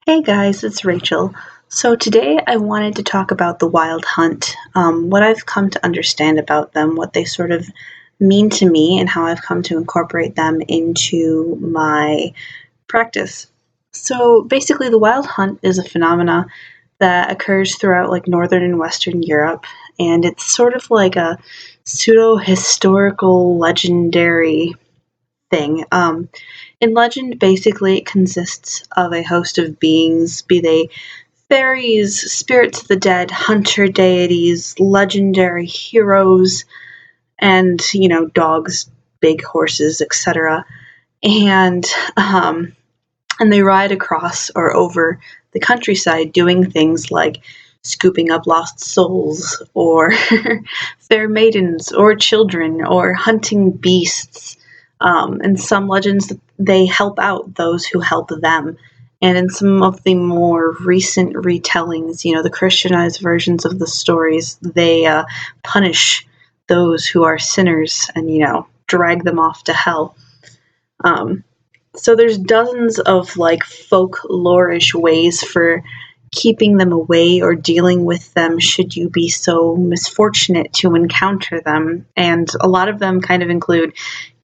Hey guys, it's Rachel. So today I wanted to talk about the Wylde Hunt, what I've come to understand about them, what they sort of mean to me, and how I've come to incorporate them into my practice. So basically, the Wylde Hunt is a phenomena that occurs throughout like northern and western Europe, and it's sort of like a pseudo historical legendary thing. In legend, basically, it consists of a host of beings, be they fairies, spirits of the dead, hunter deities, legendary heroes, and, dogs, big horses, etc. And, um, and they ride across or over the countryside doing things like scooping up lost souls, or fair maidens, or children, or hunting beasts. In some legends, they help out those who help them. And in some of the more recent retellings, the Christianized versions of the stories, they punish those who are sinners and, drag them off to hell. Um, so there's dozens of like folklorish ways for keeping them away or dealing with them should you be so misfortunate to encounter them. And a lot of them kind of include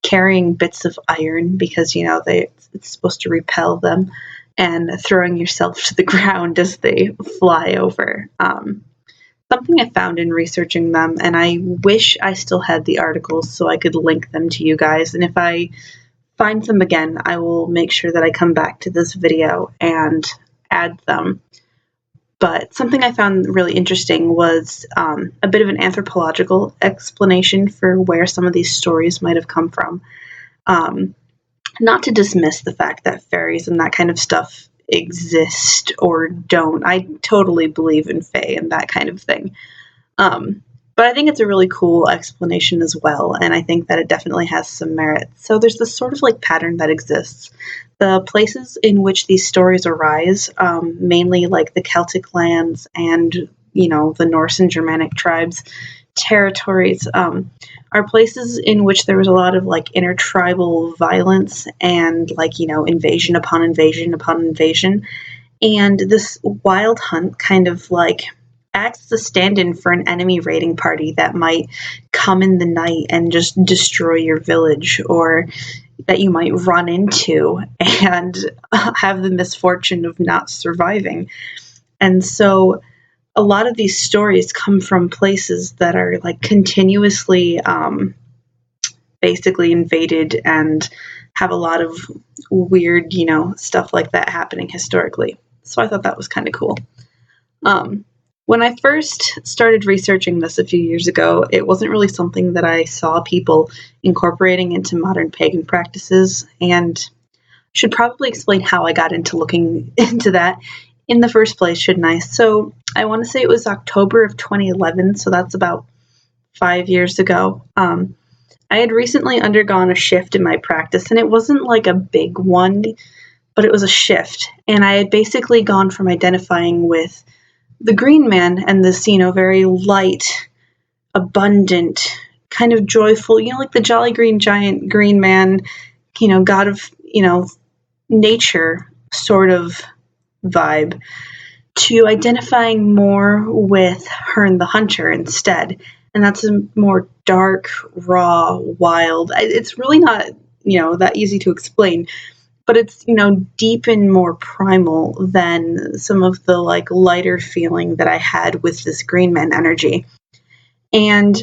carrying bits of iron because it's supposed to repel them, and throwing yourself to the ground as they fly over. Something I found in researching them, and I wish I still had the articles so I could link them to you guys. And if I find them again, I will make sure that I come back to this video and add them. But something I found really interesting was a bit of an anthropological explanation for where some of these stories might have come from. Um, Not to dismiss the fact that fairies and that kind of stuff exist or don't. I totally believe in fae and that kind of thing. But I think it's a really cool explanation as well, and I think that it definitely has some merit. So there's this sort of like pattern that exists. The places in which these stories arise, mainly like the Celtic lands and the Norse and Germanic tribes territories, are places in which there was a lot of like intertribal violence and like invasion upon invasion upon invasion. And this Wylde Hunt kind of like acts as a stand-in for an enemy raiding party that might come in the night and just destroy your village, or that you might run into and have the misfortune of not surviving. And so a lot of these stories come from places that are like continuously basically invaded and have a lot of weird, stuff like that happening historically. So I thought that was kind of cool. When I first started researching this a few years ago, it wasn't really something that I saw people incorporating into modern pagan practices, and should probably explain how I got into looking into that in the first place, shouldn't I? So I want to say it was October of 2011, so that's about 5 years ago. I had recently undergone a shift in my practice, and it wasn't like a big one, but it was a shift. And I had basically gone from identifying with the green man and this, very light, abundant, kind of joyful, like the jolly green giant green man, god of, nature sort of vibe, to identifying more with Herne the Hunter instead. And that's a more dark, raw, wild. It's really not, that easy to explain, but it's, deep and more primal than some of the like lighter feeling that I had with this green man energy. And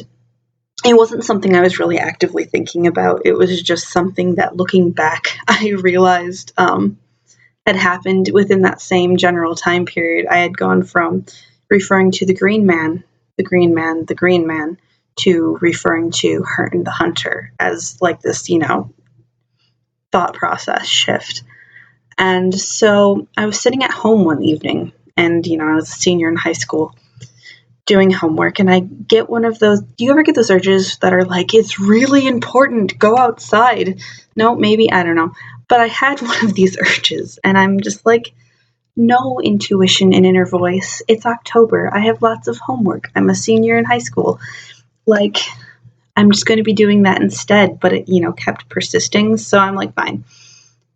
it wasn't something I was really actively thinking about. It was just something that, looking back, I realized had happened within that same general time period. I had gone from referring to the green man, the green man, the green man, to referring to Herne the Hunter as like this, thought process shift. And so I was sitting at home one evening, and, I was a senior in high school doing homework, and I get one of those. Do you ever get those urges that are like, it's really important, go outside? No, maybe, I don't know. But I had one of these urges, and I'm just like, no, intuition and inner voice. It's October. I have lots of homework. I'm a senior in high school. Like, I'm just going to be doing that instead. But it, kept persisting. So I'm like, fine.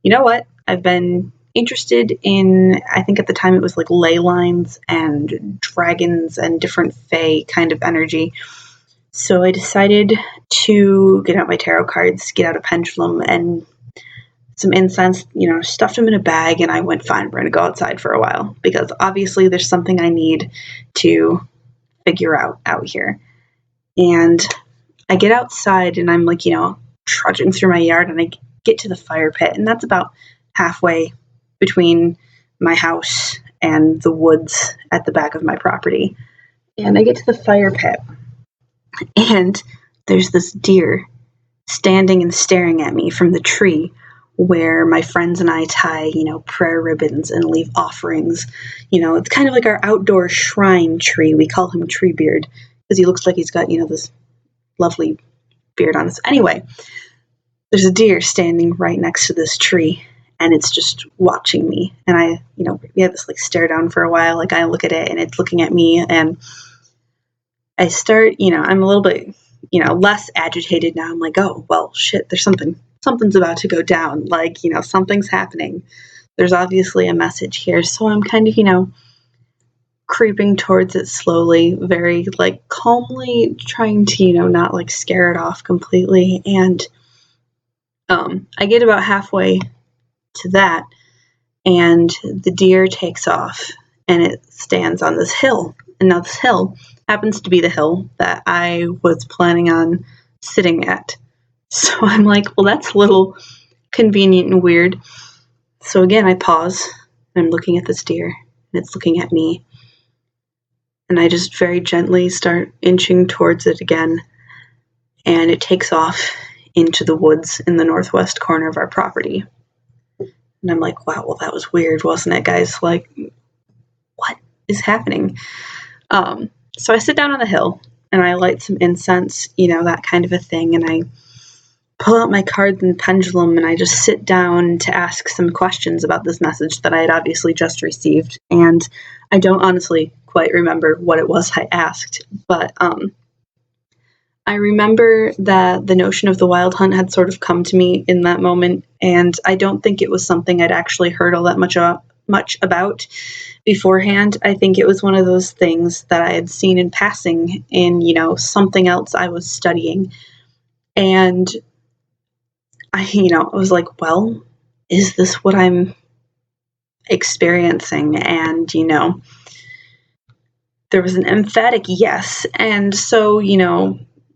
You know what? I've been interested in, I think at the time it was like ley lines and dragons and different fae kind of energy. So I decided to get out my tarot cards, get out a pendulum and some incense, stuffed them in a bag, and I went, fine, we're going to go outside for a while because obviously there's something I need to figure out here. And I get outside and I'm like, trudging through my yard, and I get to the fire pit, and that's about halfway between my house and the woods at the back of my property. And I get to the fire pit, and there's this deer standing and staring at me from the tree where my friends and I tie, prayer ribbons and leave offerings. It's kind of like our outdoor shrine tree. We call him Treebeard because he looks like he's got, this lovely beard on us. Anyway, there's a deer standing right next to this tree, and it's just watching me. And I, we have this like stare down for a while. Like I look at it and it's looking at me, and I start, I'm a little bit, less agitated now. I'm like, oh, well, shit, there's something's about to go down. Like, something's happening. There's obviously a message here. So I'm kind of, creeping towards it slowly, very like calmly, trying to, not like scare it off completely. And I get about halfway to that, and the deer takes off, and it stands on this hill. And now this hill happens to be the hill that I was planning on sitting at. So I'm like, well, that's a little convenient and weird. So again, I pause, and I'm looking at this deer, and it's looking at me. And I just very gently start inching towards it again, and it takes off into the woods in the northwest corner of our property. And I'm like, wow, well, that was weird, wasn't it, guys? Like, what is happening? So I sit down on the hill, and I light some incense, that kind of a thing, and I pull out my cards and pendulum, and I just sit down to ask some questions about this message that I had obviously just received. And I don't honestly quite remember what it was I asked, but I remember that the notion of the Wylde Hunt had sort of come to me in that moment, and I don't think it was something I'd actually heard all that much about beforehand. I think it was one of those things that I had seen in passing in, something else I was studying. And I was like, well, is this what I'm experiencing? And, there was an emphatic yes. And so,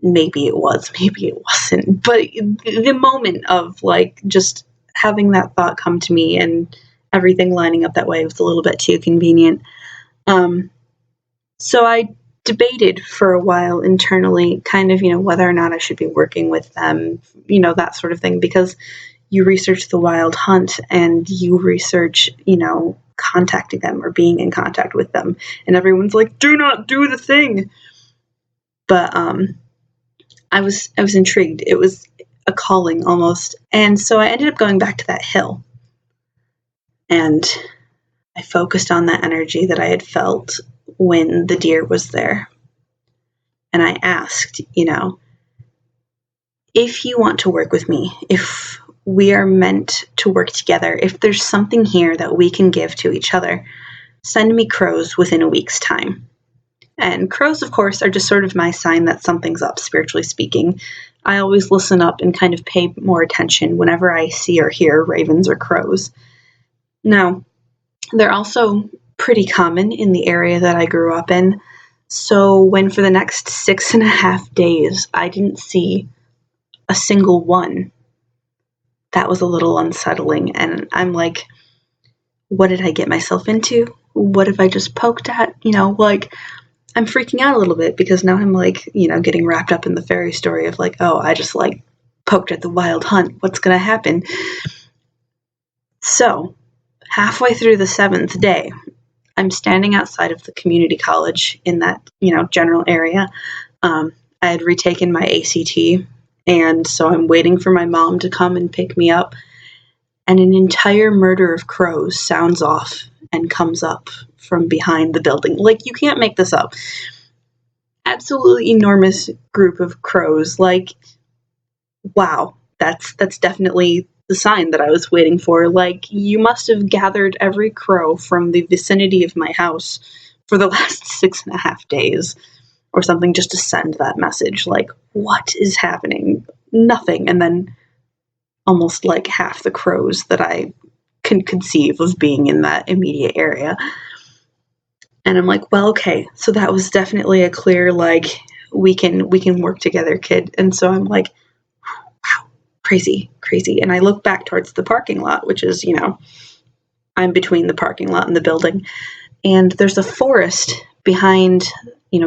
maybe it was, maybe it wasn't. But the moment of like just having that thought come to me and everything lining up that way was a little bit too convenient. So I debated for a while internally, kind of, whether or not I should be working with them, that sort of thing, because you research the Wylde Hunt and you research, contacting them or being in contact with them. And everyone's like, do not do the thing. But I was intrigued. It was a calling almost. And so I ended up going back to that hill. And I focused on that energy that I had felt when the deer was there. And I asked, if you want to work with me, if we are meant to work together, if there's something here that we can give to each other, send me crows within a week's time. And crows, of course, are just sort of my sign that something's up, spiritually speaking. I always listen up and kind of pay more attention whenever I see or hear ravens or crows. Now, they're also pretty common in the area that I grew up in. So when for the next 6.5 days, I didn't see a single one, that was a little unsettling. And I'm like, what did I get myself into? What have I just poked at? I'm freaking out a little bit because now I'm like, getting wrapped up in the fairy story of like, oh, I just like poked at the Wylde Hunt. What's going to happen? So halfway through the 7th day, I'm standing outside of the community college in that, general area. I had retaken my ACT, and so I'm waiting for my mom to come and pick me up. And an entire murder of crows sounds off and comes up from behind the building. Like, you can't make this up. Absolutely enormous group of crows. Like, wow, that's definitely the sign that I was waiting for. Like, you must have gathered every crow from the vicinity of my house for the last 6.5 days or something just to send that message. Like, what is happening? Nothing. And then almost like half the crows that I can conceive of being in that immediate area. And I'm like, well, okay, so that was definitely a clear, like, we can work together, kid. And so I'm like, wow, crazy. And I look back towards the parking lot, which is, I'm between the parking lot and the building. And there's a forest behind,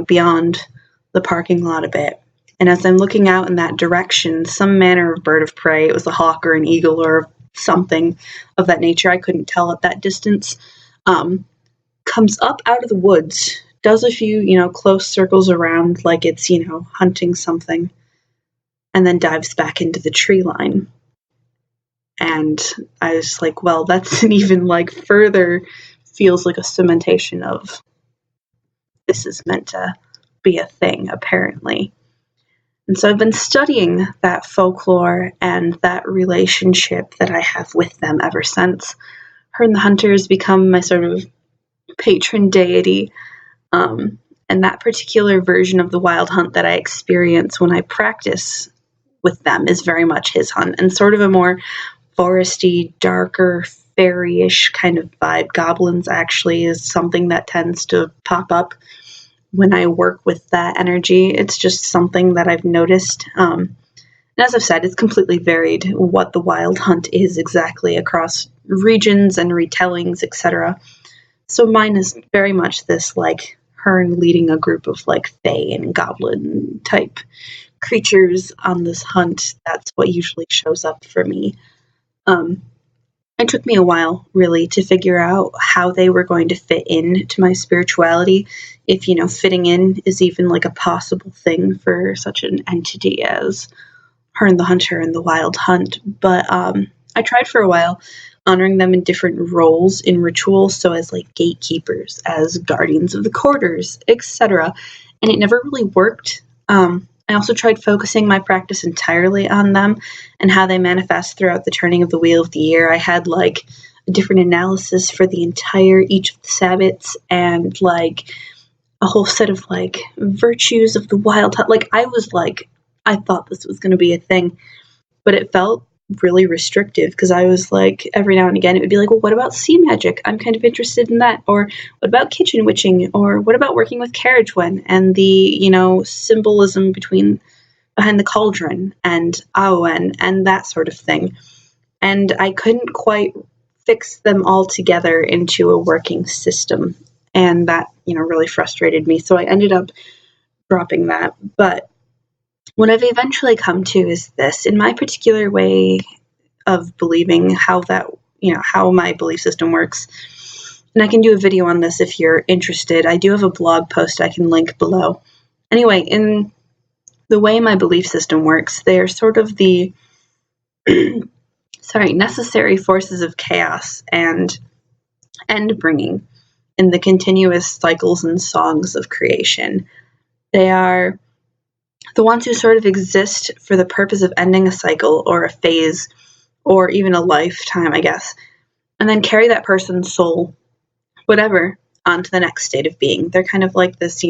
beyond the parking lot a bit. And as I'm looking out in that direction, some manner of bird of prey, it was a hawk or an eagle or something of that nature, I couldn't tell at that distance, comes up out of the woods, does a few, close circles around like it's, hunting something, and then dives back into the tree line. And I was like, well, that's an even like further feels like a cementation of this is meant to be a thing, apparently. And so I've been studying that folklore and that relationship that I have with them ever since. Herne the Hunter has become my sort of patron deity. And that particular version of the Wylde Hunt that I experience when I practice with them is very much his hunt, and sort of a more foresty, darker, fairy-ish kind of vibe. Goblins actually is something that tends to pop up when I work with that energy. It's just something that I've noticed. And as I've said, it's completely varied what the Wylde Hunt is exactly across regions and retellings, etc. So mine is very much this, like, Herne leading a group of, like, fae and goblin type creatures on this hunt. That's what usually shows up for me. It took me a while, really, to figure out how they were going to fit into my spirituality, if, fitting in is even, like, a possible thing for such an entity as Herne the Hunter and the Wylde Hunt. But I tried for a while honoring them in different roles in rituals, so as, like, gatekeepers, as guardians of the quarters, etc., and it never really worked. I also tried focusing my practice entirely on them and how they manifest throughout the turning of the wheel of the year. I had, like, a different analysis for the entire each of the Sabbats and, like, a whole set of, like, virtues of the Wylde Hunt. Like, I thought this was going to be a thing, but it felt really restrictive because I was like, every now and again, it would be like, well, what about sea magic? I'm kind of interested in that. Or what about kitchen witching? Or what about working with carriagewen and the, symbolism behind the cauldron and Awen and that sort of thing. And I couldn't quite fix them all together into a working system. And that, really frustrated me. So I ended up dropping that. But what I've eventually come to is this. In my particular way of believing how my belief system works, and I can do a video on this if you're interested. I do have a blog post I can link below. Anyway, in the way my belief system works, they are sort of the necessary forces of chaos and end bringing in the continuous cycles and songs of creation. They are the ones who sort of exist for the purpose of ending a cycle or a phase or even a lifetime, I guess, and then carry that person's soul, whatever, onto the next state of being. They're kind of like this,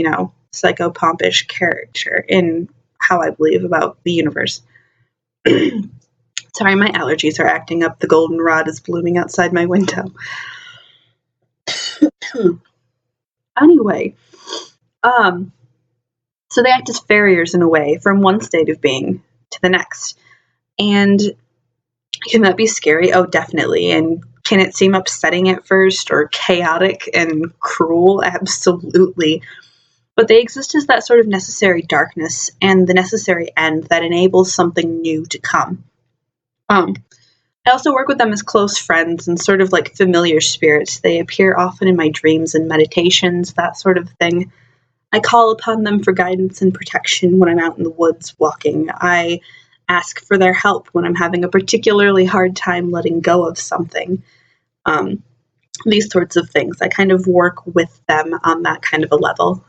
psychopompish character in how I believe about the universe. Sorry, my allergies are acting up. The goldenrod is blooming outside my window. Anyway, so they act as farriers in a way from one state of being to the next. And can that be scary? Oh, definitely. And can it seem upsetting at first or chaotic and cruel? Absolutely. But they exist as that sort of necessary darkness and the necessary end that enables something new to come. I also work with them as close friends and sort of like familiar spirits. They appear often in my dreams and meditations, that sort of thing. I call upon them for guidance and protection when I'm out in the woods walking. I ask for their help when I'm having a particularly hard time letting go of something. These sorts of things. I kind of work with them on that kind of a level.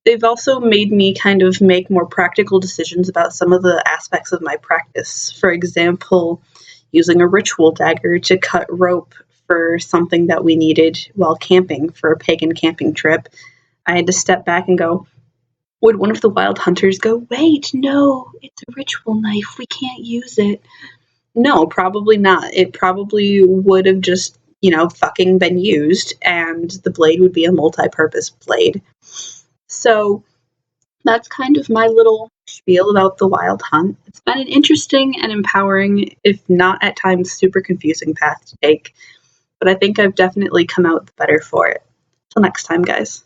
they've also made me kind of make more practical decisions about some of the aspects of my practice. For example, using a ritual dagger to cut rope for something that we needed while camping for a pagan camping trip. I had to step back and go, would one of the wild hunters go, wait, no, it's a ritual knife, we can't use it? No, probably not. It probably would have just, fucking been used, and the blade would be a multi purpose blade. So that's kind of my little spiel about the Wylde Hunt. It's been an interesting and empowering, if not at times super confusing path to take, but I think I've definitely come out the better for it. Till next time, guys.